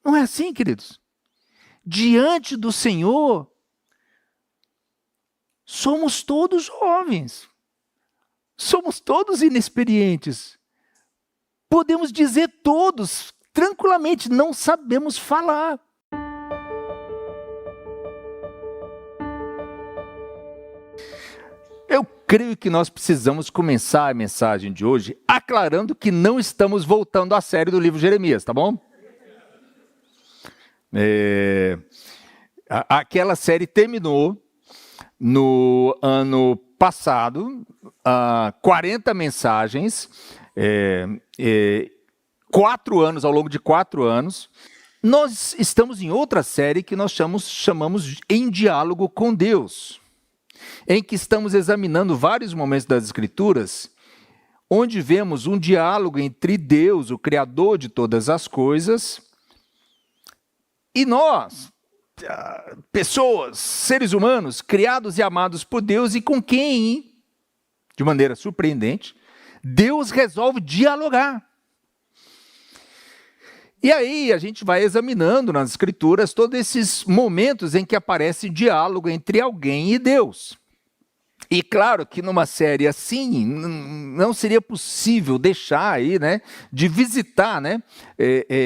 Não é assim, queridos? Diante do Senhor, somos todos jovens. Somos todos inexperientes. Podemos dizer todos, tranquilamente, não sabemos falar. Eu creio que nós precisamos começar a mensagem de hoje aclarando que não estamos voltando à série do livro de Jeremias, tá bom? Aquela série terminou no ano passado, 40 mensagens, 4 anos, ao longo de 4 anos. Nós estamos em outra série que nós chamamos Em Diálogo com Deus, em que estamos examinando vários momentos das Escrituras, onde vemos um diálogo entre Deus, o Criador de todas as coisas, e nós, pessoas, seres humanos, criados e amados por Deus, e com quem, de maneira surpreendente, Deus resolve dialogar. E aí a gente vai examinando nas Escrituras todos esses momentos em que aparece diálogo entre alguém e Deus. E claro que numa série assim, não seria possível deixar aí, né, de visitar, né,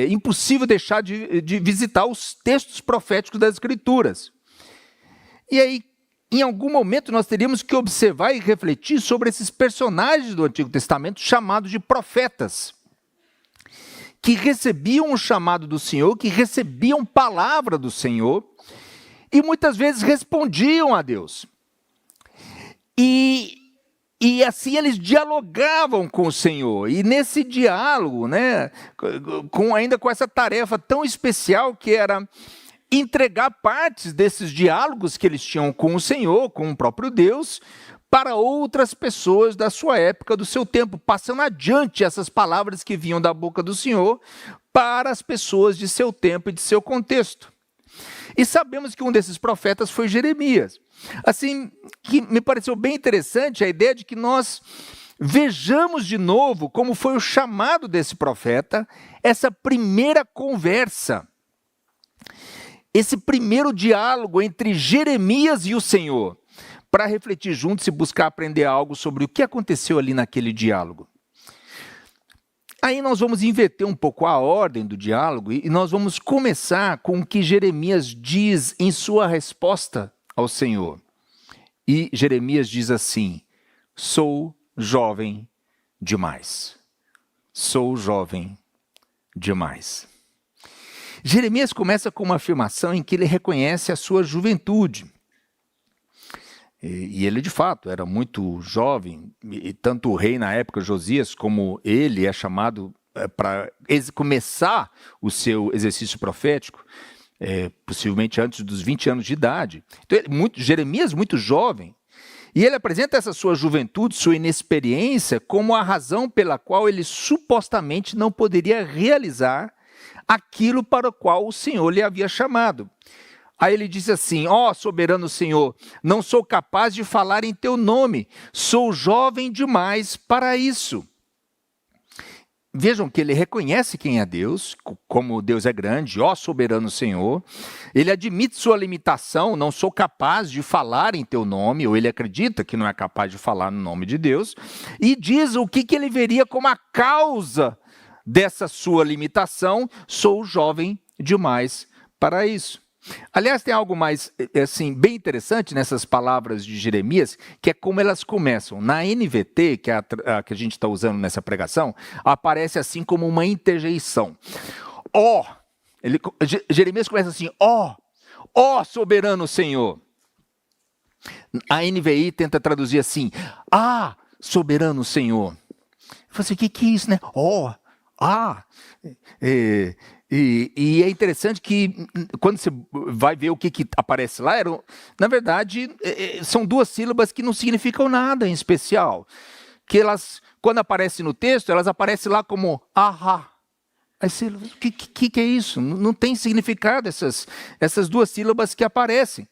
impossível deixar de visitar os textos proféticos das Escrituras. E aí, em algum momento, nós teríamos que observar e refletir sobre esses personagens do Antigo Testamento chamados de profetas, que recebiam o chamado do Senhor, que recebiam palavra do Senhor, e muitas vezes respondiam a Deus. E assim eles dialogavam com o Senhor. E nesse diálogo, né, ainda com essa tarefa tão especial que era entregar partes desses diálogos que eles tinham com o Senhor, com o próprio Deus, para outras pessoas da sua época, do seu tempo, passando adiante essas palavras que vinham da boca do Senhor para as pessoas de seu tempo e de seu contexto. E sabemos que um desses profetas foi Jeremias. Assim, que me pareceu bem interessante a ideia de que nós vejamos de novo como foi o chamado desse profeta, essa primeira conversa, esse primeiro diálogo entre Jeremias e o Senhor, para refletir juntos e buscar aprender algo sobre o que aconteceu ali naquele diálogo. Aí nós vamos inverter um pouco a ordem do diálogo e nós vamos começar com o que Jeremias diz em sua resposta ao Senhor. E Jeremias diz assim: sou jovem demais. Sou jovem demais. Jeremias começa com uma afirmação em que ele reconhece a sua juventude. E ele, de fato, era muito jovem, e tanto o rei na época, Josias, como ele é chamado para começar o seu exercício profético, possivelmente antes dos 20 anos de idade. Então, Jeremias, muito jovem, e ele apresenta essa sua juventude, sua inexperiência, como a razão pela qual ele supostamente não poderia realizar aquilo para o qual o Senhor lhe havia chamado. Aí ele diz assim: ó, soberano Senhor, não sou capaz de falar em teu nome, sou jovem demais para isso. Vejam que ele reconhece quem é Deus, como Deus é grande, ó soberano Senhor. Ele admite sua limitação, não sou capaz de falar em teu nome, ou ele acredita que não é capaz de falar no nome de Deus, e diz o que ele veria como a causa dessa sua limitação: sou jovem demais para isso. Aliás, tem algo mais assim, bem interessante nessas palavras de Jeremias, que é como elas começam. Na NVT, que é a que a gente está usando nessa pregação, aparece assim como uma interjeição. Ó, Jeremias começa assim: ó soberano Senhor. A NVI tenta traduzir assim: soberano Senhor. Eu falei assim: o que é isso, né? E é interessante que, quando você vai ver o que aparece lá, na verdade, são 2 sílabas que não significam nada em especial. Que elas, quando aparecem no texto, elas aparecem lá como ahá. As sílabas, o que é isso? Não tem significado essas 2 sílabas que aparecem.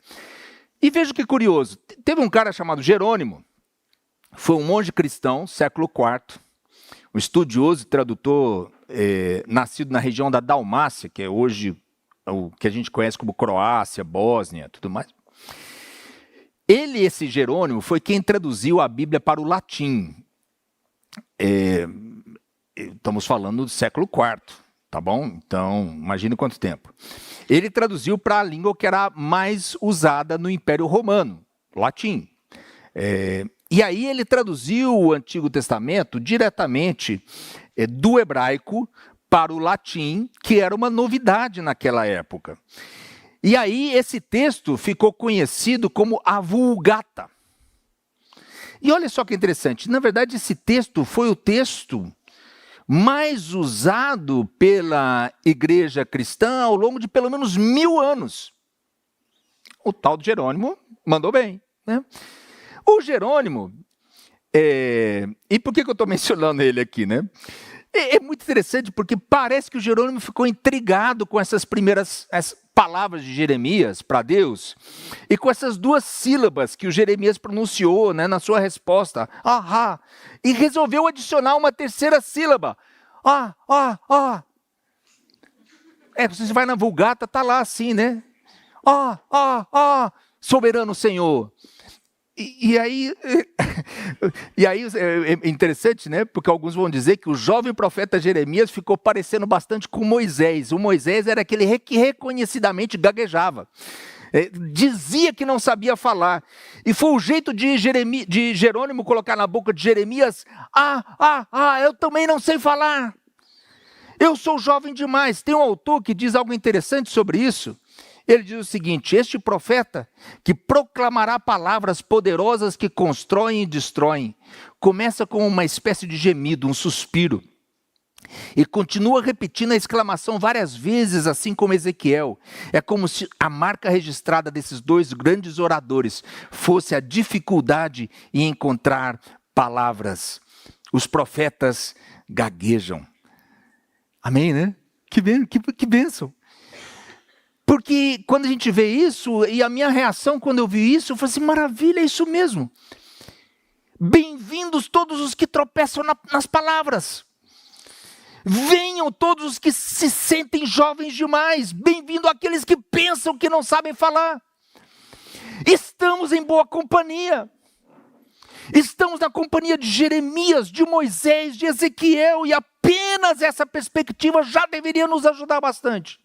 E veja que curioso, teve um cara chamado Jerônimo, foi um monge cristão, século IV, um estudioso e tradutor nascido na região da Dalmácia, que é hoje o que a gente conhece como Croácia, Bósnia, tudo mais. Esse Jerônimo, foi quem traduziu a Bíblia para o latim. Estamos falando do século IV, tá bom? Então, imagine quanto tempo. Ele traduziu para a língua que era mais usada no Império Romano, latim. E aí ele traduziu o Antigo Testamento diretamente do hebraico para o latim, que era uma novidade naquela época. E aí esse texto ficou conhecido como a Vulgata. E olha só que interessante, na verdade esse texto foi o texto mais usado pela igreja cristã ao longo de pelo menos 1000 anos. O tal de Jerônimo mandou bem, né? O Jerônimo, e por que eu estou mencionando ele aqui, né? É muito interessante porque parece que o Jerônimo ficou intrigado com essas primeiras palavras de Jeremias para Deus e com essas 2 sílabas que o Jeremias pronunciou, né, na sua resposta, e resolveu adicionar uma 3ª sílaba, você vai na Vulgata, tá lá assim, né, soberano Senhor. E aí é interessante, né? Porque alguns vão dizer que o jovem profeta Jeremias ficou parecendo bastante com Moisés. O Moisés era aquele que reconhecidamente gaguejava. Dizia que não sabia falar. E foi o jeito de Jerônimo colocar na boca de Jeremias, eu também não sei falar. Eu sou jovem demais. Tem um autor que diz algo interessante sobre isso. Ele diz o seguinte: este profeta que proclamará palavras poderosas que constroem e destroem, começa com uma espécie de gemido, um suspiro, e continua repetindo a exclamação várias vezes, assim como Ezequiel. É como se a marca registrada desses 2 grandes oradores fosse a dificuldade em encontrar palavras. Os profetas gaguejam. Amém, né? Que bênção. Porque quando a gente vê isso, e a minha reação quando eu vi isso, eu falei assim, maravilha, é isso mesmo. Bem-vindos todos os que tropeçam nas palavras. Venham todos os que se sentem jovens demais. Bem-vindo aqueles que pensam que não sabem falar. Estamos em boa companhia. Estamos na companhia de Jeremias, de Moisés, de Ezequiel, e apenas essa perspectiva já deveria nos ajudar bastante.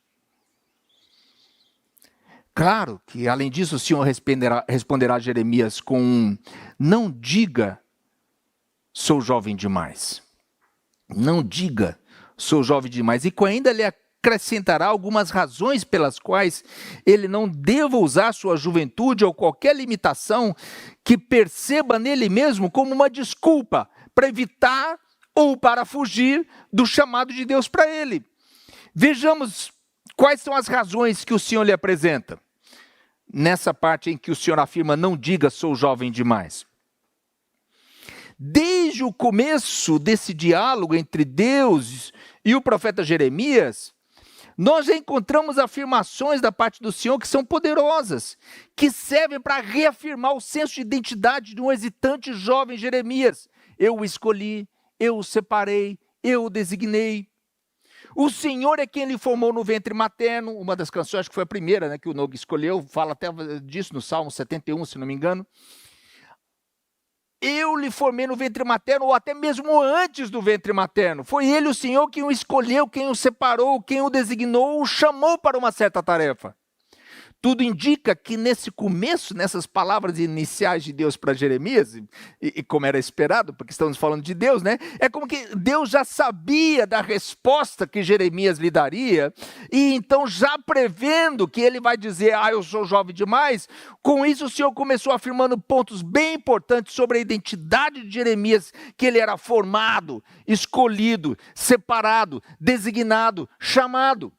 Claro que, além disso, o Senhor responderá a Jeremias com não diga, sou jovem demais. Não diga, sou jovem demais. E ainda lhe acrescentará algumas razões pelas quais ele não deva usar sua juventude ou qualquer limitação que perceba nele mesmo como uma desculpa para evitar ou para fugir do chamado de Deus para ele. Vejamos quais são as razões que o Senhor lhe apresenta. Nessa parte em que o Senhor afirma, não diga, sou jovem demais. Desde o começo desse diálogo entre Deus e o profeta Jeremias, nós já encontramos afirmações da parte do Senhor que são poderosas, que servem para reafirmar o senso de identidade de um hesitante jovem Jeremias. Eu o escolhi, eu o separei, eu o designei. O Senhor é quem lhe formou no ventre materno, uma das canções, acho que foi a primeira, né, que o Nogue escolheu, fala até disso no Salmo 71, se não me engano. Eu lhe formei no ventre materno, ou até mesmo antes do ventre materno. Foi ele, o Senhor, quem o escolheu, quem o separou, quem o designou, o chamou para uma certa tarefa. Tudo indica que nesse começo, nessas palavras iniciais de Deus para Jeremias, e como era esperado, porque estamos falando de Deus, né? É como que Deus já sabia da resposta que Jeremias lhe daria, e então já prevendo que ele vai dizer, eu sou jovem demais, com isso o Senhor começou afirmando pontos bem importantes sobre a identidade de Jeremias, que ele era formado, escolhido, separado, designado, chamado.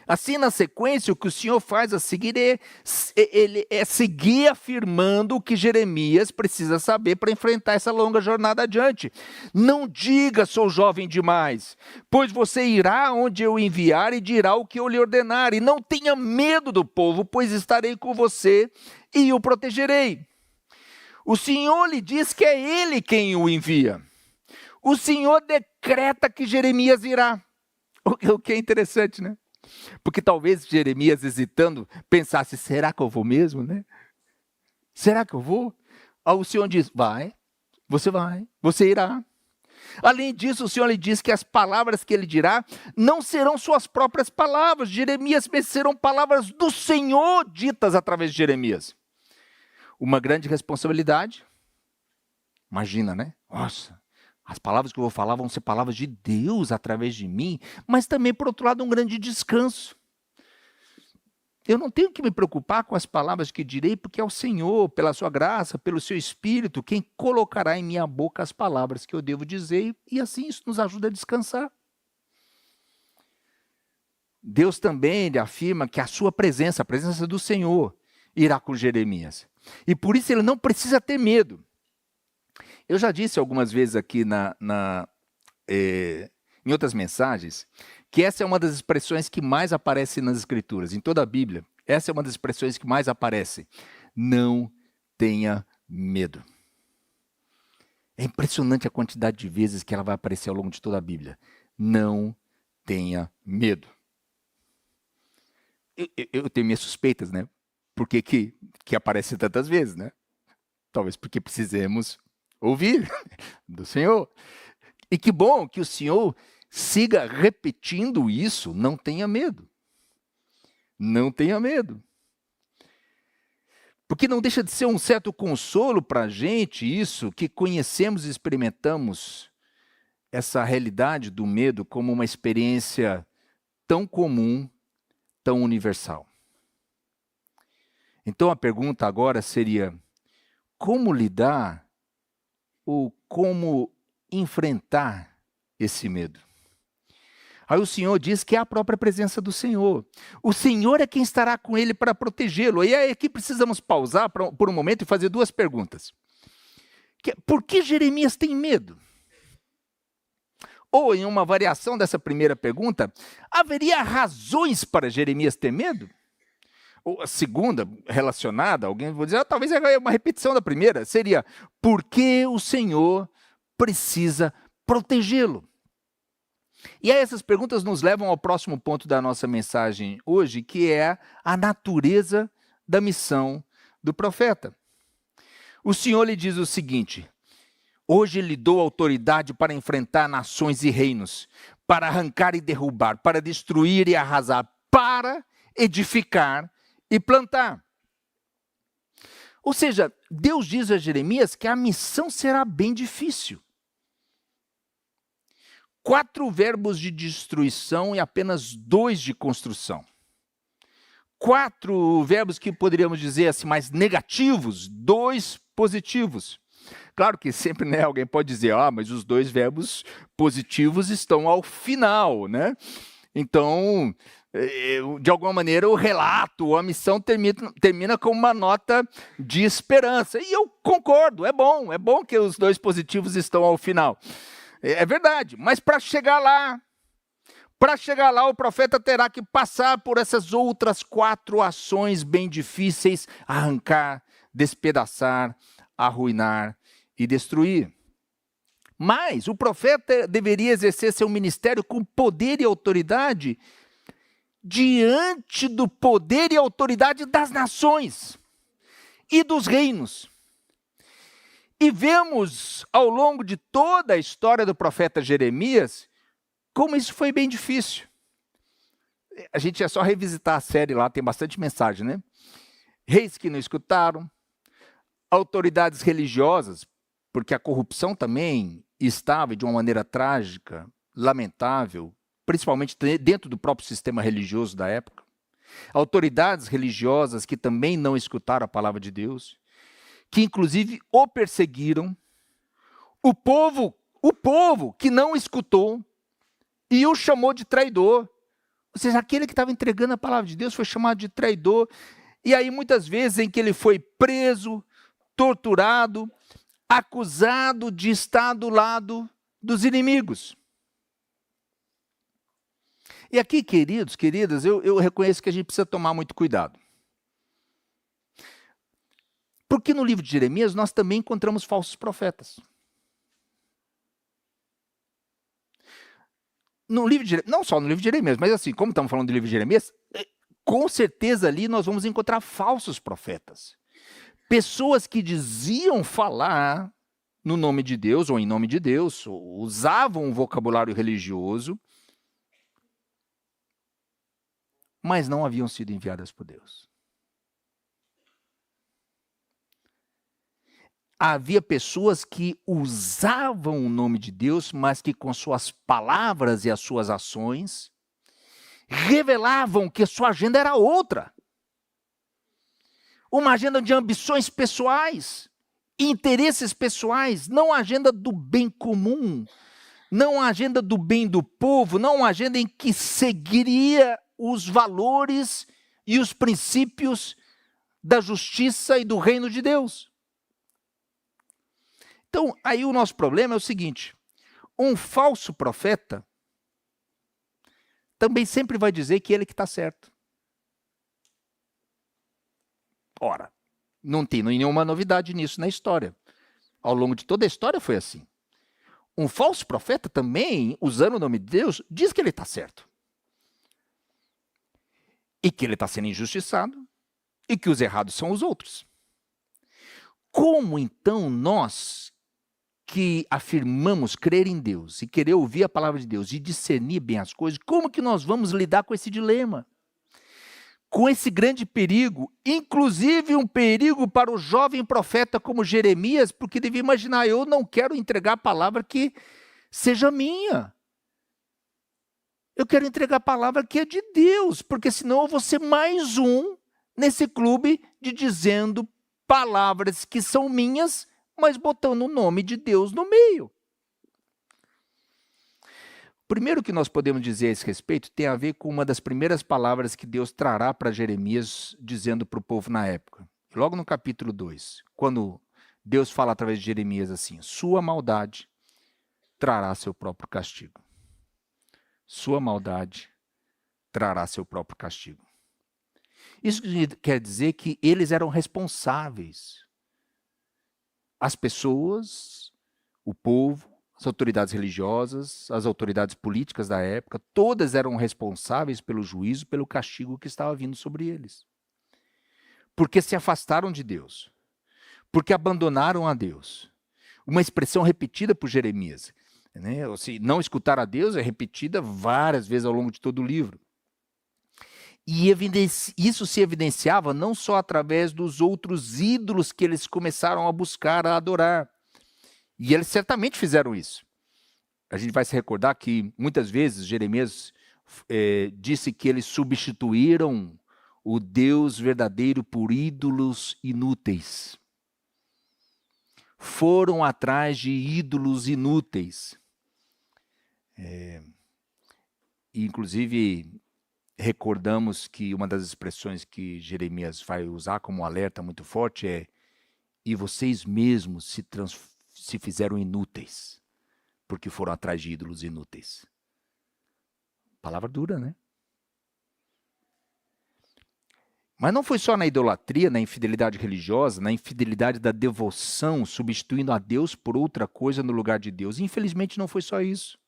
Assim, na sequência, o que o Senhor faz a seguir é seguir afirmando o que Jeremias precisa saber para enfrentar essa longa jornada adiante. Não diga, sou jovem demais, pois você irá onde eu enviar e dirá o que eu lhe ordenar. E não tenha medo do povo, pois estarei com você e o protegerei. O Senhor lhe diz que é Ele quem o envia. o Senhor decreta que Jeremias irá. O que é interessante, né? Porque talvez Jeremias, hesitando, pensasse, será que eu vou mesmo, né? Será que eu vou? Aí o Senhor diz, vai, você irá. Além disso, o Senhor lhe diz que as palavras que ele dirá não serão suas próprias palavras. Jeremias serão palavras do Senhor ditas através de Jeremias. Uma grande responsabilidade. Imagina, né? Nossa, as palavras que eu vou falar vão ser palavras de Deus através de mim, mas também, por outro lado, um grande descanso. Eu não tenho que me preocupar com as palavras que direi, porque é o Senhor, pela sua graça, pelo seu Espírito, quem colocará em minha boca as palavras que eu devo dizer, e assim isso nos ajuda a descansar. Deus também afirma que a sua presença, a presença do Senhor, irá com Jeremias. E por isso ele não precisa ter medo. Eu já disse algumas vezes aqui em outras mensagens, que essa é uma das expressões que mais aparece nas Escrituras, em toda a Bíblia. Essa é uma das expressões que mais aparece. Não tenha medo. É impressionante a quantidade de vezes que ela vai aparecer ao longo de toda a Bíblia. Não tenha medo. Eu tenho minhas suspeitas, né? Por que aparece tantas vezes, né? Talvez porque precisemos ouvir do Senhor. E que bom que o Senhor siga repetindo isso, não tenha medo. Não tenha medo. Porque não deixa de ser um certo consolo para a gente isso, que conhecemos e experimentamos essa realidade do medo como uma experiência tão comum, tão universal. Então a pergunta agora seria, como lidar ou como enfrentar esse medo? Aí o Senhor diz que é a própria presença do Senhor. O Senhor é quem estará com ele para protegê-lo. E aí aqui precisamos pausar por um momento e fazer duas perguntas. Por que Jeremias tem medo? Ou, em uma variação dessa primeira pergunta, haveria razões para Jeremias ter medo? Ou a segunda, relacionada, alguém vai dizer, talvez é uma repetição da primeira, seria, por que o Senhor precisa protegê-lo? E aí essas perguntas nos levam ao próximo ponto da nossa mensagem hoje, que é a natureza da missão do profeta. O Senhor lhe diz o seguinte, hoje lhe dou autoridade para enfrentar nações e reinos, para arrancar e derrubar, para destruir e arrasar, para edificar e plantar. Ou seja, Deus diz a Jeremias que a missão será bem difícil. 4 verbos de destruição e apenas 2 de construção. 4 verbos que poderíamos dizer assim, mais negativos, 2 positivos. Claro que sempre, né, alguém pode dizer, mas os 2 verbos positivos estão ao final, né? Então, de alguma maneira, o relato, a missão termina com uma nota de esperança. E eu concordo, é bom que os 2 positivos estão ao final. É verdade, mas para chegar lá, o profeta terá que passar por essas outras 4 ações bem difíceis, arrancar, despedaçar, arruinar e destruir. Mas o profeta deveria exercer seu ministério com poder e autoridade diante do poder e autoridade das nações e dos reinos. E vemos ao longo de toda a história do profeta Jeremias como isso foi bem difícil. A gente é só revisitar a série lá, tem bastante mensagem, né? Reis que não escutaram, autoridades religiosas, porque a corrupção também estava de uma maneira trágica, lamentável, principalmente dentro do próprio sistema religioso da época. Autoridades religiosas que também não escutaram a palavra de Deus, que inclusive o perseguiram, o povo que não escutou e o chamou de traidor. Ou seja, aquele que estava entregando a palavra de Deus foi chamado de traidor. E aí muitas vezes em que ele foi preso, torturado, acusado de estar do lado dos inimigos. E aqui, queridos, queridas, eu reconheço que a gente precisa tomar muito cuidado. Porque no livro de Jeremias nós também encontramos falsos profetas. no livro de Jeremias, não só no livro de Jeremias, mas assim, como estamos falando do livro de Jeremias, com certeza ali nós vamos encontrar falsos profetas. Pessoas que diziam falar no nome de Deus, ou em nome de Deus, ou usavam um vocabulário religioso, mas não haviam sido enviadas por Deus. Havia pessoas que usavam o nome de Deus, mas que com suas palavras e as suas ações revelavam que sua agenda era outra. Uma agenda de ambições pessoais, interesses pessoais, não a agenda do bem comum, não a agenda do bem do povo, não a agenda em que seguiria os valores e os princípios da justiça e do reino de Deus. Então, aí o nosso problema é o seguinte: um falso profeta também sempre vai dizer que ele que está certo. Ora, não tem nenhuma novidade nisso na história. Ao longo de toda a história foi assim. Um falso profeta também, usando o nome de Deus, diz que ele está certo. E que ele está sendo injustiçado, e que os errados são os outros. Como então nós, que afirmamos crer em Deus e querer ouvir a palavra de Deus e discernir bem as coisas, como que nós vamos lidar com esse dilema? Com esse grande perigo, inclusive um perigo para o jovem profeta como Jeremias, porque deve imaginar, eu não quero entregar a palavra que seja minha. Eu quero entregar a palavra que é de Deus, porque senão eu vou ser mais um nesse clube de dizendo palavras que são minhas, mas botando o nome de Deus no meio. O primeiro que nós podemos dizer a esse respeito tem a ver com uma das primeiras palavras que Deus trará para Jeremias, dizendo para o povo na época. Logo no capítulo 2, quando Deus fala através de Jeremias assim: sua maldade trará seu próprio castigo. Sua maldade trará seu próprio castigo. Isso quer dizer que eles eram responsáveis. As pessoas, o povo, as autoridades religiosas, as autoridades políticas da época, todas eram responsáveis pelo juízo, pelo castigo que estava vindo sobre eles. Porque se afastaram de Deus, porque abandonaram a Deus. Uma expressão repetida por Jeremias, né? Se não escutar a Deus é repetida várias vezes ao longo de todo o livro. E isso se evidenciava não só através dos outros ídolos que eles começaram a buscar, a adorar. E eles certamente fizeram isso. A gente vai se recordar que muitas vezes Jeremias disse que eles substituíram o Deus verdadeiro por ídolos inúteis. Foram atrás de ídolos inúteis. Inclusive, recordamos que uma das expressões que Jeremias vai usar como alerta muito forte é: e vocês mesmos se fizeram inúteis, porque foram atrás de ídolos inúteis. Palavra dura, né? Mas não foi só na idolatria, na infidelidade religiosa, na infidelidade da devoção, substituindo a Deus por outra coisa no lugar de Deus. Infelizmente não foi só isso.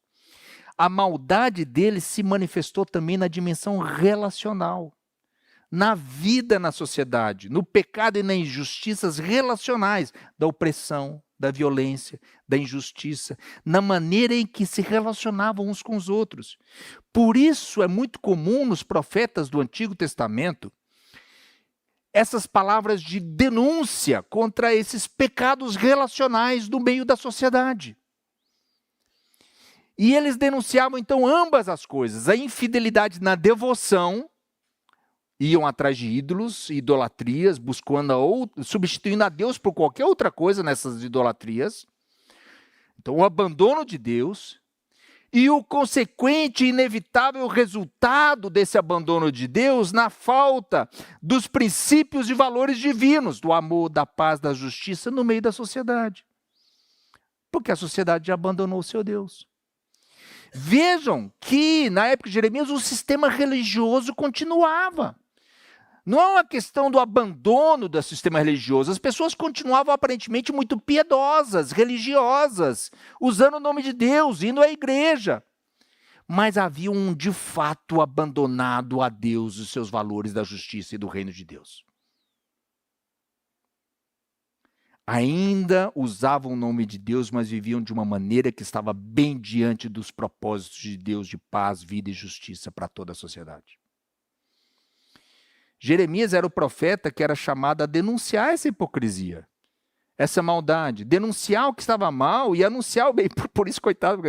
A maldade deles se manifestou também na dimensão relacional, na vida na sociedade, no pecado e nas injustiças relacionais, da opressão, da violência, da injustiça, na maneira em que se relacionavam uns com os outros. Por isso é muito comum nos profetas do Antigo Testamento essas palavras de denúncia contra esses pecados relacionais no meio da sociedade. E eles denunciavam então ambas as coisas, a infidelidade na devoção, iam atrás de ídolos, idolatrias, substituindo a Deus por qualquer outra coisa nessas idolatrias. Então o abandono de Deus e o consequente e inevitável resultado desse abandono de Deus na falta dos princípios e valores divinos, do amor, da paz, da justiça no meio da sociedade. Porque a sociedade já abandonou o seu Deus. Vejam que, na época de Jeremias, o sistema religioso continuava. Não é uma questão do abandono do sistema religioso. As pessoas continuavam aparentemente muito piedosas, religiosas, usando o nome de Deus, indo à igreja. mas haviam de fato abandonado a Deus os seus valores da justiça e do reino de Deus. Ainda usavam o nome de Deus, mas viviam de uma maneira que estava bem diante dos propósitos de Deus de paz, vida e justiça para toda a sociedade. Jeremias era o profeta que era chamado a denunciar essa hipocrisia, essa maldade, denunciar o que estava mal e anunciar o bem. Por isso, coitado,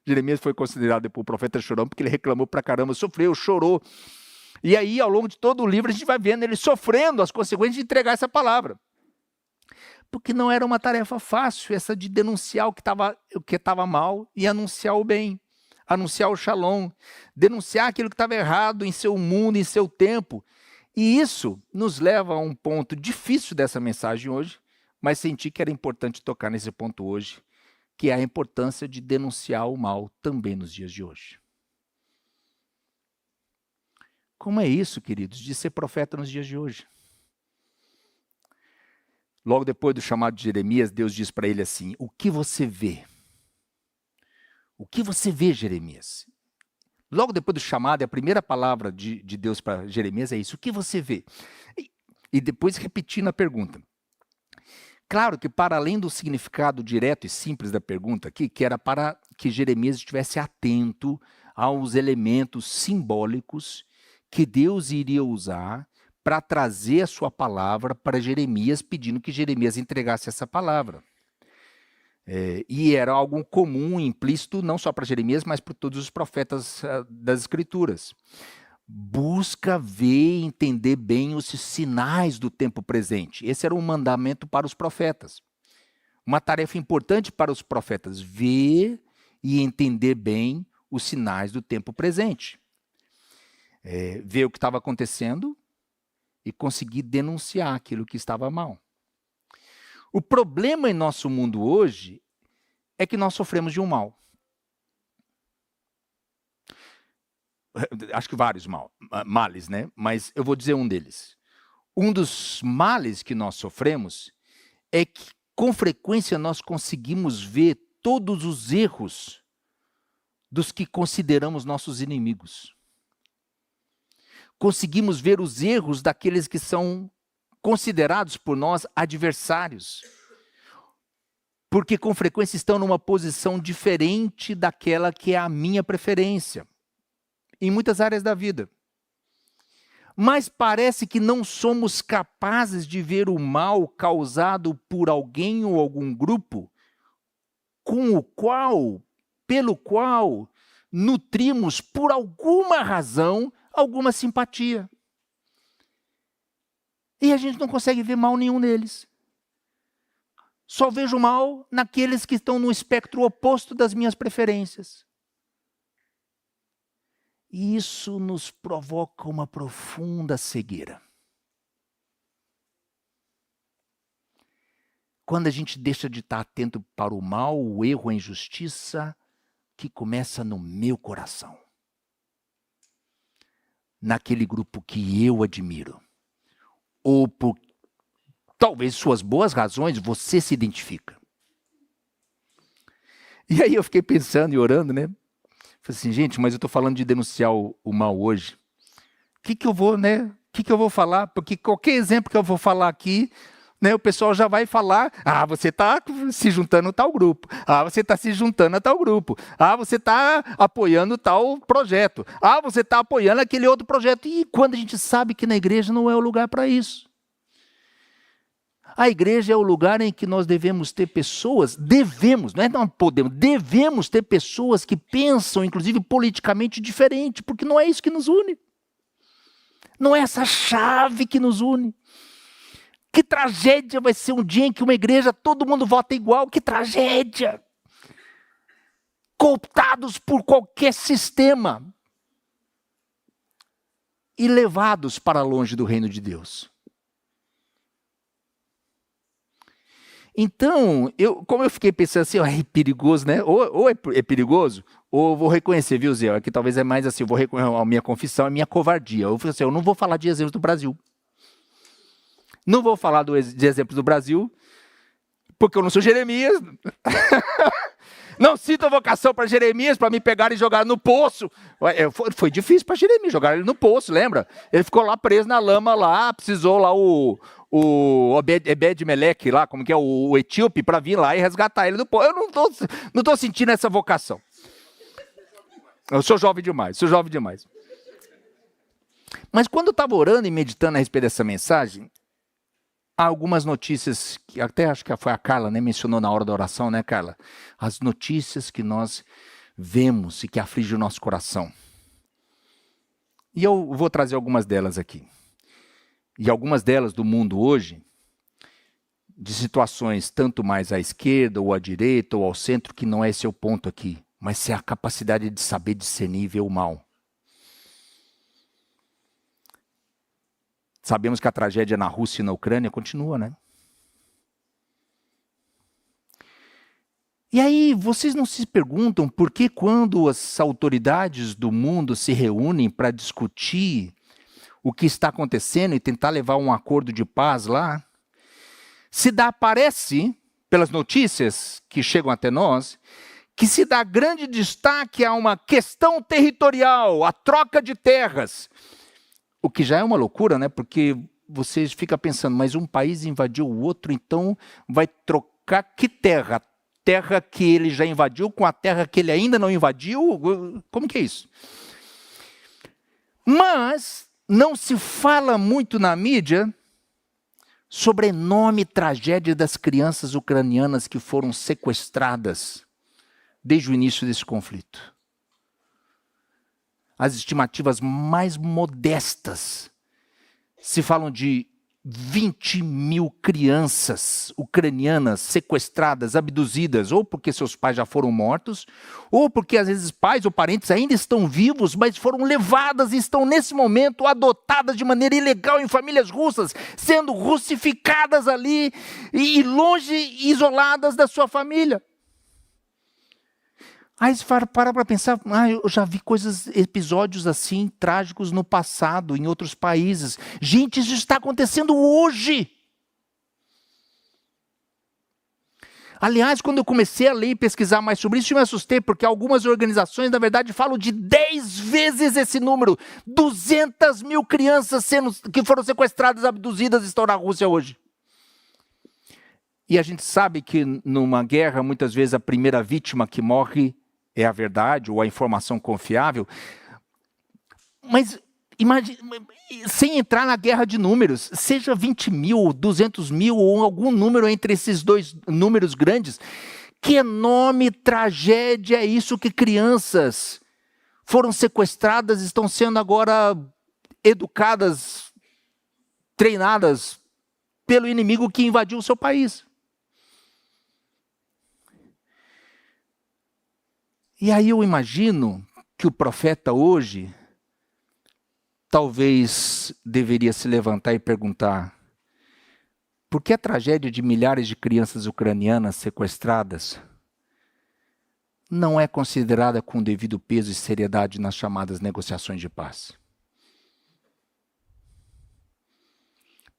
Jeremias foi considerado depois o profeta chorão, porque ele reclamou pra caramba, sofreu, chorou. E aí, ao longo de todo o livro, a gente vai vendo ele sofrendo as consequências de entregar essa palavra. Porque não era uma tarefa fácil essa de denunciar o que estava mal e anunciar o bem, anunciar o shalom, denunciar aquilo que estava errado em seu mundo, em seu tempo. E isso nos leva a um ponto difícil dessa mensagem hoje, mas senti que era importante tocar nesse ponto hoje, que é a importância de denunciar o mal também nos dias de hoje. Como é isso, queridos, de ser profeta nos dias de hoje? Logo depois do chamado de Jeremias, Deus diz para ele assim: o que você vê? O que você vê, Jeremias? Logo depois do chamado, a primeira palavra de Deus para Jeremias é isso: o que você vê? E depois repetindo a pergunta. Claro que para além do significado direto e simples da pergunta aqui, que era para que Jeremias estivesse atento aos elementos simbólicos que Deus iria usar para trazer a sua palavra para Jeremias, pedindo que Jeremias entregasse essa palavra. E era algo comum, implícito, não só para Jeremias, mas para todos os profetas das Escrituras. Busca ver e entender bem os sinais do tempo presente. Esse era um mandamento para os profetas. Uma tarefa importante para os profetas, ver e entender bem os sinais do tempo presente. Ver o que estava acontecendo e conseguir denunciar aquilo que estava mal. O problema em nosso mundo hoje é que nós sofremos de um mal. Acho que vários males, né? Mas eu vou dizer um deles. Um dos males que nós sofremos é que, com frequência, nós conseguimos ver todos os erros dos que consideramos nossos inimigos. Conseguimos ver os erros daqueles que são considerados por nós adversários, porque com frequência estão numa posição diferente daquela que é a minha preferência, em muitas áreas da vida. Mas parece que não somos capazes de ver o mal causado por alguém ou algum grupo pelo qual nutrimos por alguma razão alguma simpatia. E a gente não consegue ver mal nenhum deles. Só vejo mal naqueles que estão no espectro oposto das minhas preferências. E isso nos provoca uma profunda cegueira. Quando a gente deixa de estar atento para o mal, o erro, a injustiça, que começa no meu coração. Naquele grupo que eu admiro. Ou por talvez suas boas razões, você se identifica. E aí eu fiquei pensando e orando, né? Falei assim, gente, mas eu estou falando de denunciar o mal hoje. O que eu vou, né? O que eu vou falar? Porque qualquer exemplo que eu vou falar aqui, né, o pessoal já vai falar, você está se juntando a tal grupo, você está se juntando a tal grupo, você está apoiando tal projeto, você está apoiando aquele outro projeto. E quando a gente sabe que na igreja não é o lugar para isso. A igreja é o lugar em que nós devemos ter pessoas, devemos ter pessoas que pensam, inclusive politicamente diferente, porque não é isso que nos une. Não é essa chave que nos une. Que tragédia vai ser um dia em que uma igreja, todo mundo vota igual, que tragédia! Cooptados por qualquer sistema e levados para longe do reino de Deus. Então, como eu fiquei pensando assim, é perigoso, né? Ou é perigoso, ou eu vou reconhecer, viu, Zé? Aqui talvez é mais assim, eu vou reconhecer a minha confissão, a minha covardia. Eu falei assim, eu não vou falar de exemplos do Brasil. Não vou falar de exemplos do Brasil, porque eu não sou Jeremias. Não sinto vocação para Jeremias, para me pegar e jogar no poço. Foi difícil para Jeremias jogar ele no poço, lembra? Ele ficou lá preso na lama lá, precisou lá o Ebed-Meleque lá, como que é, o etíope, para vir lá e resgatar ele do poço. Eu não tô sentindo essa vocação. Eu sou jovem demais. Mas quando eu estava orando e meditando a respeito dessa mensagem, há algumas notícias, que até acho que foi a Carla, né, mencionou na hora da oração, né, Carla? As notícias que nós vemos e que afligem o nosso coração. E eu vou trazer algumas delas aqui. E algumas delas do mundo hoje, de situações tanto mais à esquerda, ou à direita, ou ao centro, que não é esse o ponto aqui, mas é a capacidade de saber discernir e ver o mal. Sabemos que a tragédia na Rússia e na Ucrânia continua, né? E aí, vocês não se perguntam por que quando as autoridades do mundo se reúnem para discutir o que está acontecendo e tentar levar um acordo de paz lá, parece, pelas notícias que chegam até nós, que se dá grande destaque a uma questão territorial, a troca de terras. O que já é uma loucura, né? Porque você fica pensando, mas um país invadiu o outro, então vai trocar que terra? Terra que ele já invadiu com a terra que ele ainda não invadiu? Como que é isso? Mas não se fala muito na mídia sobre a enorme tragédia das crianças ucranianas que foram sequestradas desde o início desse conflito. As estimativas mais modestas se falam de 20 mil crianças ucranianas sequestradas, abduzidas, ou porque seus pais já foram mortos, ou porque às vezes pais ou parentes ainda estão vivos, mas foram levadas e estão nesse momento adotadas de maneira ilegal em famílias russas, sendo russificadas ali e longe, isoladas da sua família. Aí você para pensar, eu já vi episódios assim, trágicos no passado, em outros países. Gente, isso está acontecendo hoje. Aliás, quando eu comecei a ler e pesquisar mais sobre isso, eu me assustei, porque algumas organizações, na verdade, falam de 10 vezes esse número. 200 mil crianças que foram sequestradas, abduzidas, estão na Rússia hoje. E a gente sabe que numa guerra, muitas vezes a primeira vítima que morre é a verdade ou a informação confiável, mas imagine, sem entrar na guerra de números, seja 20 mil, 200 mil ou algum número entre esses dois números grandes, que enorme tragédia é isso que crianças foram sequestradas, estão sendo agora educadas, treinadas pelo inimigo que invadiu o seu país. E aí eu imagino que o profeta hoje talvez deveria se levantar e perguntar: por que a tragédia de milhares de crianças ucranianas sequestradas não é considerada com devido peso e seriedade nas chamadas negociações de paz?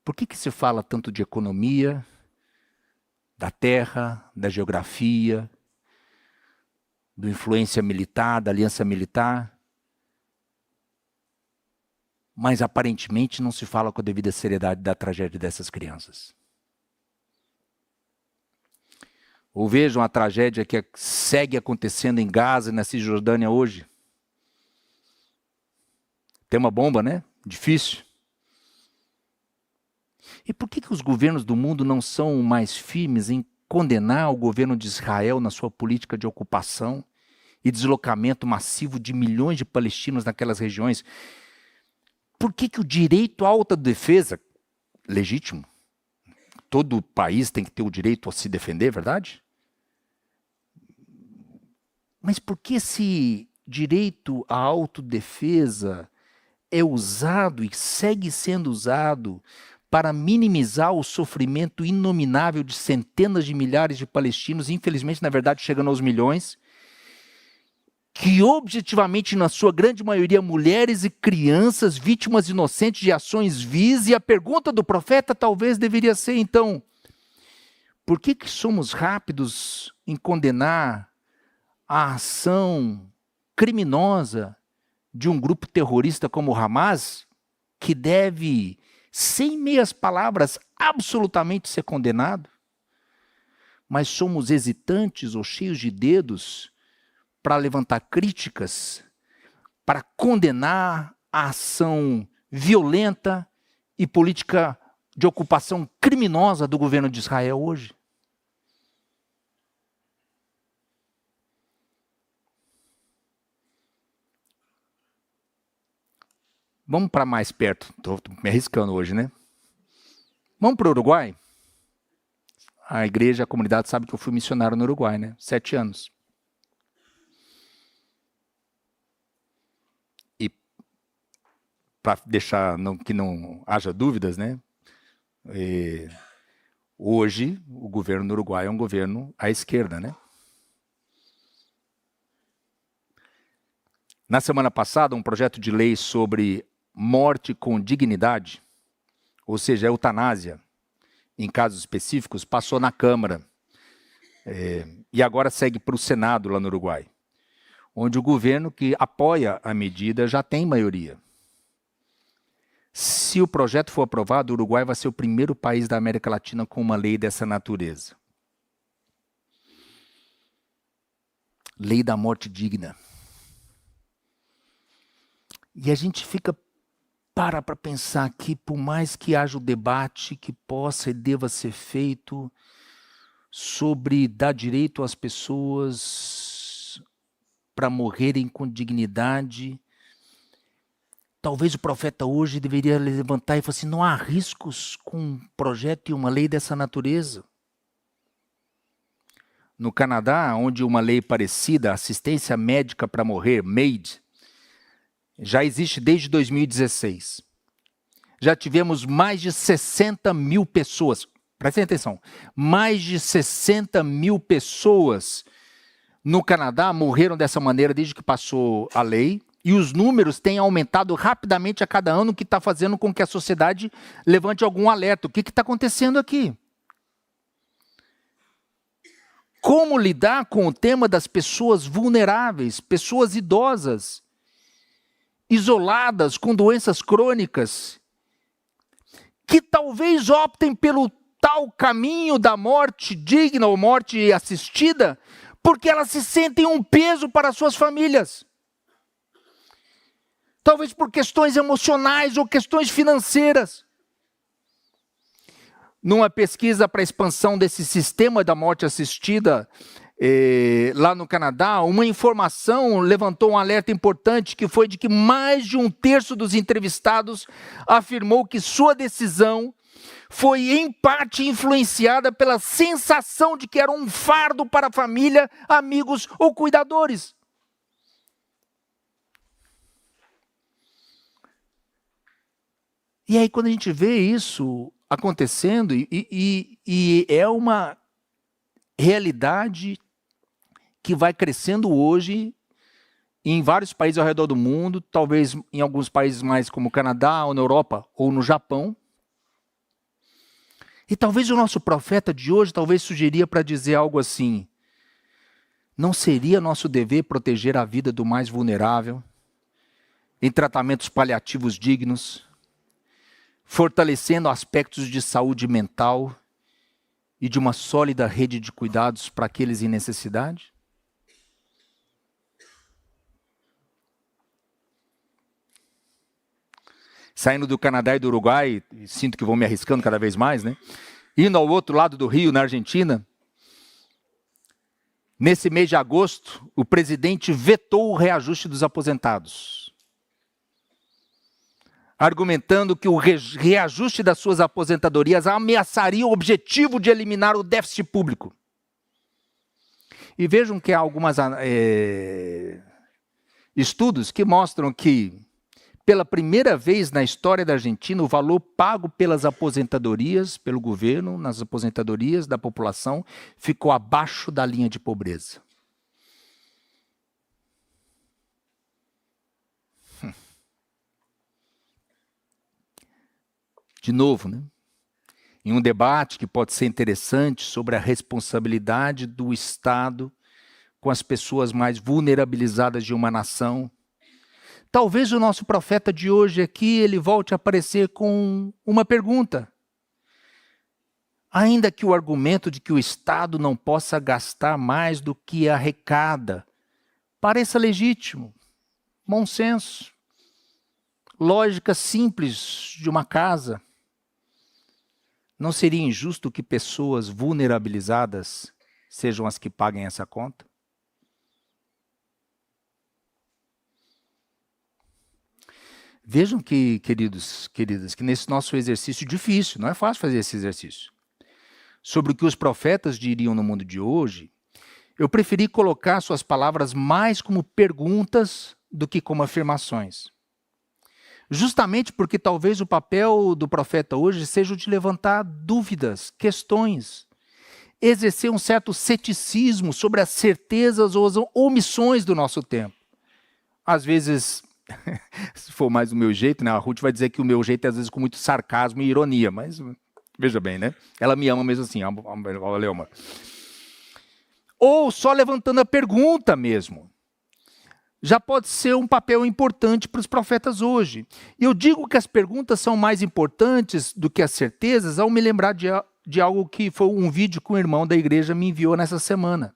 Por que se fala tanto de economia, da terra, da geografia, da influência militar, da aliança militar, mas aparentemente não se fala com a devida seriedade da tragédia dessas crianças? Ou vejam a tragédia que segue acontecendo em Gaza e na Cisjordânia hoje. Tem uma bomba, né? Difícil. E por que os governos do mundo não são mais firmes em condenar o governo de Israel na sua política de ocupação e deslocamento massivo de milhões de palestinos naquelas regiões? Por que o direito à autodefesa, legítimo, todo país tem que ter o direito a se defender, verdade? Mas por que esse direito à autodefesa é usado e segue sendo usado para minimizar o sofrimento inominável de centenas de milhares de palestinos, infelizmente, na verdade, chegando aos milhões, que objetivamente, na sua grande maioria, mulheres e crianças, vítimas inocentes de ações vis? E a pergunta do profeta talvez deveria ser, então, por que somos rápidos em condenar a ação criminosa de um grupo terrorista como o Hamas, que deve, sem meias palavras, absolutamente ser condenado, mas somos hesitantes ou cheios de dedos para levantar críticas, para condenar a ação violenta e política de ocupação criminosa do governo de Israel hoje? Vamos para mais perto. Estou me arriscando hoje, né? Vamos para o Uruguai? A igreja, a comunidade sabe que eu fui missionário no Uruguai, né? 7 anos. E para deixar que não haja dúvidas, né? Hoje, o governo do Uruguai é um governo à esquerda, né? Na semana passada, um projeto de lei sobre morte com dignidade, ou seja, eutanásia, em casos específicos, passou na Câmara. E agora segue para o Senado lá no Uruguai, onde o governo que apoia a medida já tem maioria. Se o projeto for aprovado, o Uruguai vai ser o primeiro país da América Latina com uma lei dessa natureza. Lei da morte digna. E a gente fica para pensar que, por mais que haja o debate que possa e deva ser feito sobre dar direito às pessoas para morrerem com dignidade, talvez o profeta hoje deveria levantar e falar assim, não há riscos com um projeto e uma lei dessa natureza. No Canadá, onde uma lei parecida, assistência médica para morrer, MAID, já existe desde 2016. Já tivemos mais de 60 mil pessoas, prestem atenção, mais de 60 mil pessoas no Canadá morreram dessa maneira desde que passou a lei, e os números têm aumentado rapidamente a cada ano, o que está fazendo com que a sociedade levante algum alerta. O que está acontecendo aqui? Como lidar com o tema das pessoas vulneráveis, pessoas idosas, isoladas, com doenças crônicas, que talvez optem pelo tal caminho da morte digna ou morte assistida, porque elas se sentem um peso para suas famílias. Talvez por questões emocionais ou questões financeiras. Numa pesquisa para a expansão desse sistema da morte assistida, lá no Canadá, uma informação levantou um alerta importante, que foi de que mais de 1/3 dos entrevistados afirmou que sua decisão foi em parte influenciada pela sensação de que era um fardo para a família, amigos ou cuidadores. E aí quando a gente vê isso acontecendo, e é uma realidade que vai crescendo hoje em vários países ao redor do mundo, talvez em alguns países mais como o Canadá, ou na Europa, ou no Japão. E talvez o nosso profeta de hoje talvez sugeria para dizer algo assim: não seria nosso dever proteger a vida do mais vulnerável, em tratamentos paliativos dignos, fortalecendo aspectos de saúde mental e de uma sólida rede de cuidados para aqueles em necessidade? Saindo do Canadá e do Uruguai, sinto que vou me arriscando cada vez mais, né? Indo ao outro lado do Rio, na Argentina, nesse mês de agosto, o presidente vetou o reajuste dos aposentados, argumentando que o reajuste das suas aposentadorias ameaçaria o objetivo de eliminar o déficit público. E vejam que há alguns estudos que mostram que, pela primeira vez na história da Argentina, o valor pago pelas aposentadorias, pelo governo, nas aposentadorias da população, ficou abaixo da linha de pobreza. De novo, né? Em um debate que pode ser interessante sobre a responsabilidade do Estado com as pessoas mais vulnerabilizadas de uma nação. Talvez o nosso profeta de hoje aqui, ele volte a aparecer com uma pergunta. Ainda que o argumento de que o Estado não possa gastar mais do que arrecada pareça legítimo, bom senso, lógica simples de uma casa, não seria injusto que pessoas vulnerabilizadas sejam as que paguem essa conta? Vejam que, queridos, queridas, que nesse nosso exercício difícil, não é fácil fazer esse exercício, sobre o que os profetas diriam no mundo de hoje, eu preferi colocar suas palavras mais como perguntas do que como afirmações. Justamente porque talvez o papel do profeta hoje seja o de levantar dúvidas, questões, exercer um certo ceticismo sobre as certezas ou as omissões do nosso tempo. Às vezes, se for mais o meu jeito, né, a Ruth vai dizer que o meu jeito é às vezes com muito sarcasmo e ironia, mas veja bem, né? Ela me ama mesmo assim, valeu, amor. Ou só levantando a pergunta mesmo. Já pode ser um papel importante para os profetas hoje. E eu digo que as perguntas são mais importantes do que as certezas ao me lembrar de algo que foi um vídeo que um irmão da igreja me enviou nessa semana.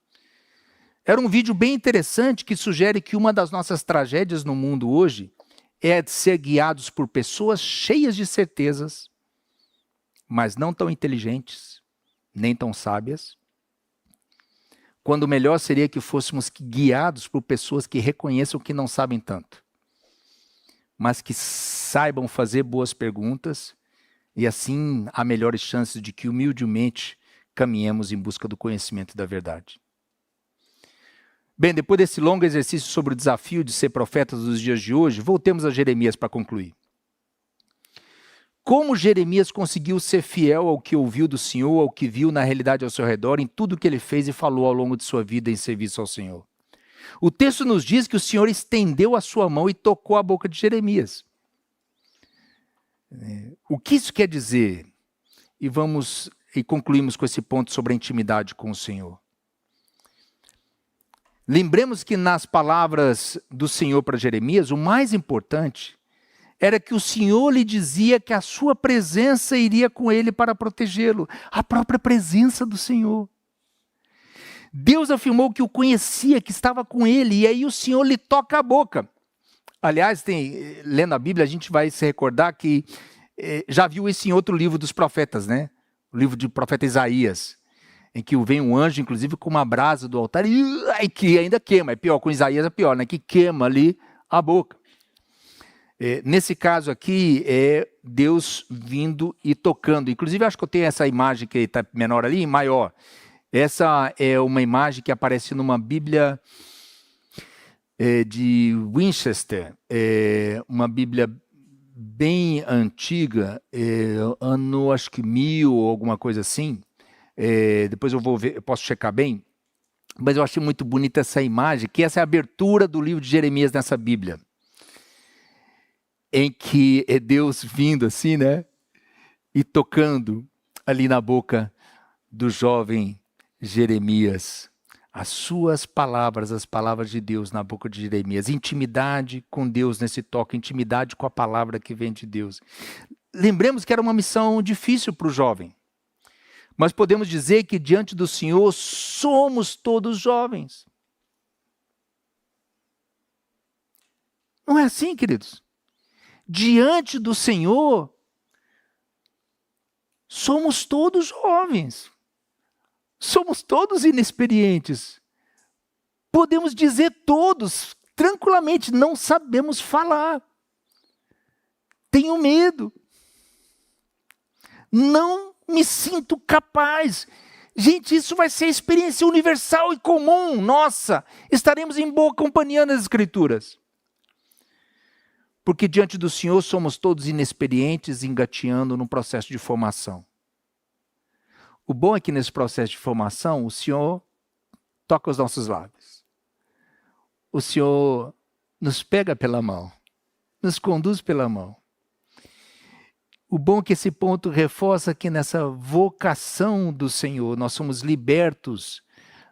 Era um vídeo bem interessante que sugere que uma das nossas tragédias no mundo hoje é de ser guiados por pessoas cheias de certezas, mas não tão inteligentes, nem tão sábias, quando o melhor seria que fôssemos guiados por pessoas que reconheçam que não sabem tanto, mas que saibam fazer boas perguntas, e assim há melhores chances de que humildemente caminhemos em busca do conhecimento da verdade. Bem, depois desse longo exercício sobre o desafio de ser profetas dos dias de hoje, voltemos a Jeremias para concluir. Como Jeremias conseguiu ser fiel ao que ouviu do Senhor, ao que viu na realidade ao seu redor, em tudo que ele fez e falou ao longo de sua vida em serviço ao Senhor? O texto nos diz que o Senhor estendeu a sua mão e tocou a boca de Jeremias. O que isso quer dizer? E concluímos com esse ponto sobre a intimidade com o Senhor. Lembremos que nas palavras do Senhor para Jeremias, o mais importante era que o Senhor lhe dizia que a sua presença iria com ele para protegê-lo. A própria presença do Senhor. Deus afirmou que o conhecia, que estava com ele, e aí o Senhor lhe toca a boca. Aliás, lendo a Bíblia, a gente vai se recordar que já viu isso em outro livro dos profetas, né? O livro do profeta Isaías, em que vem um anjo, inclusive, com uma brasa do altar, e que ainda queima. É pior, com Isaías é pior, né? Que queima ali a boca. Nesse caso aqui, é Deus vindo e tocando. Inclusive, acho que eu tenho essa imagem que está menor ali, e maior. Essa é uma imagem que aparece numa Bíblia de Winchester, uma Bíblia bem antiga, ano acho que 1000 ou alguma coisa assim. Depois eu vou ver, eu posso checar bem, mas eu achei muito bonita essa imagem, que essa é a abertura do livro de Jeremias nessa Bíblia, em que é Deus vindo assim, né, e tocando ali na boca do jovem Jeremias, as suas palavras, as palavras de Deus na boca de Jeremias, intimidade com Deus nesse toque, intimidade com a palavra que vem de Deus. Lembremos que era uma missão difícil para o jovem, mas podemos dizer que diante do Senhor somos todos jovens. Não é assim, queridos? Diante do Senhor, somos todos jovens. Somos todos inexperientes. Podemos dizer todos, tranquilamente, não sabemos falar. Tenho medo. Não me sinto capaz. Gente, isso vai ser experiência universal e comum. Nossa, estaremos em boa companhia nas Escrituras. Porque diante do Senhor somos todos inexperientes, engateando num processo de formação. O bom é que nesse processo de formação, o Senhor toca os nossos lábios. O Senhor nos pega pela mão, nos conduz pela mão. O bom é que esse ponto reforça que nessa vocação do Senhor, nós somos libertos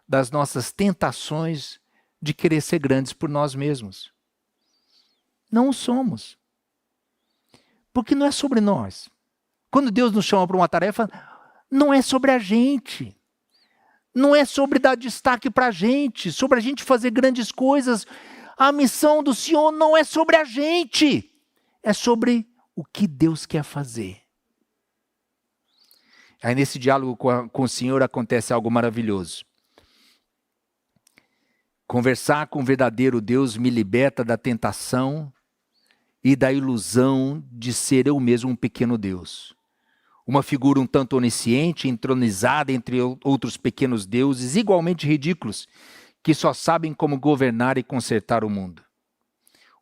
das nossas tentações de querer ser grandes por nós mesmos. Não o somos. Porque não é sobre nós. Quando Deus nos chama para uma tarefa, não é sobre a gente. Não é sobre dar destaque para a gente, sobre a gente fazer grandes coisas. A missão do Senhor não é sobre a gente. É sobre o que Deus quer fazer. Aí nesse diálogo com o Senhor acontece algo maravilhoso. Conversar com o verdadeiro Deus me liberta da tentação e da ilusão de ser eu mesmo um pequeno Deus. Uma figura um tanto onisciente, entronizada entre outros pequenos deuses igualmente ridículos, que só sabem como governar e consertar o mundo.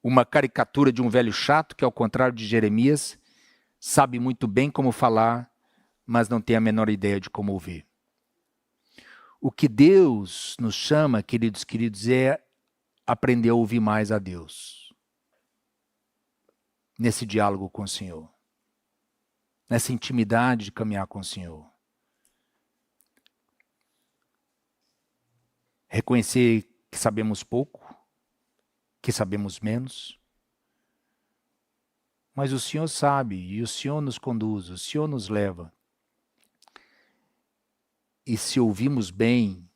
Uma caricatura de um velho chato que, ao contrário de Jeremias, sabe muito bem como falar, mas não tem a menor ideia de como ouvir. O que Deus nos chama, queridos, é aprender a ouvir mais a Deus. Nesse diálogo com o Senhor. Nessa intimidade de caminhar com o Senhor. Reconhecer que sabemos pouco, que sabemos menos. Mas o Senhor sabe, e o Senhor nos conduz, o Senhor nos leva. E se ouvimos bem,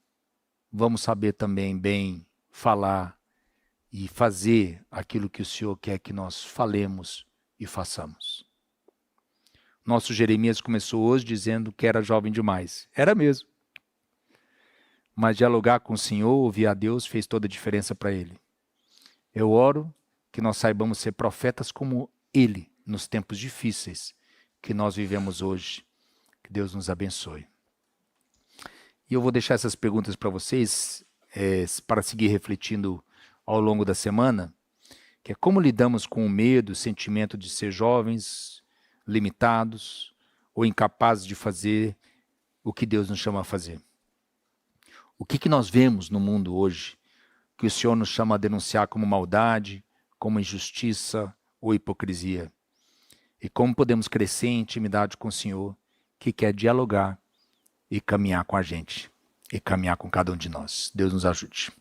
vamos saber também bem falar e fazer aquilo que o Senhor quer que nós falemos e façamos. Nosso Jeremias começou hoje dizendo que era jovem demais. Era mesmo. Mas dialogar com o Senhor, ouvir a Deus, fez toda a diferença para ele. Eu oro que nós saibamos ser profetas como ele, nos tempos difíceis que nós vivemos hoje. Que Deus nos abençoe. E eu vou deixar essas perguntas para vocês, para seguir refletindo ao longo da semana, que é como lidamos com o medo, o sentimento de ser jovens, limitados ou incapazes de fazer o que Deus nos chama a fazer. O que nós vemos no mundo hoje que o Senhor nos chama a denunciar como maldade, como injustiça ou hipocrisia? E como podemos crescer em intimidade com o Senhor, que quer dialogar e caminhar com a gente, e caminhar com cada um de nós. Deus nos ajude.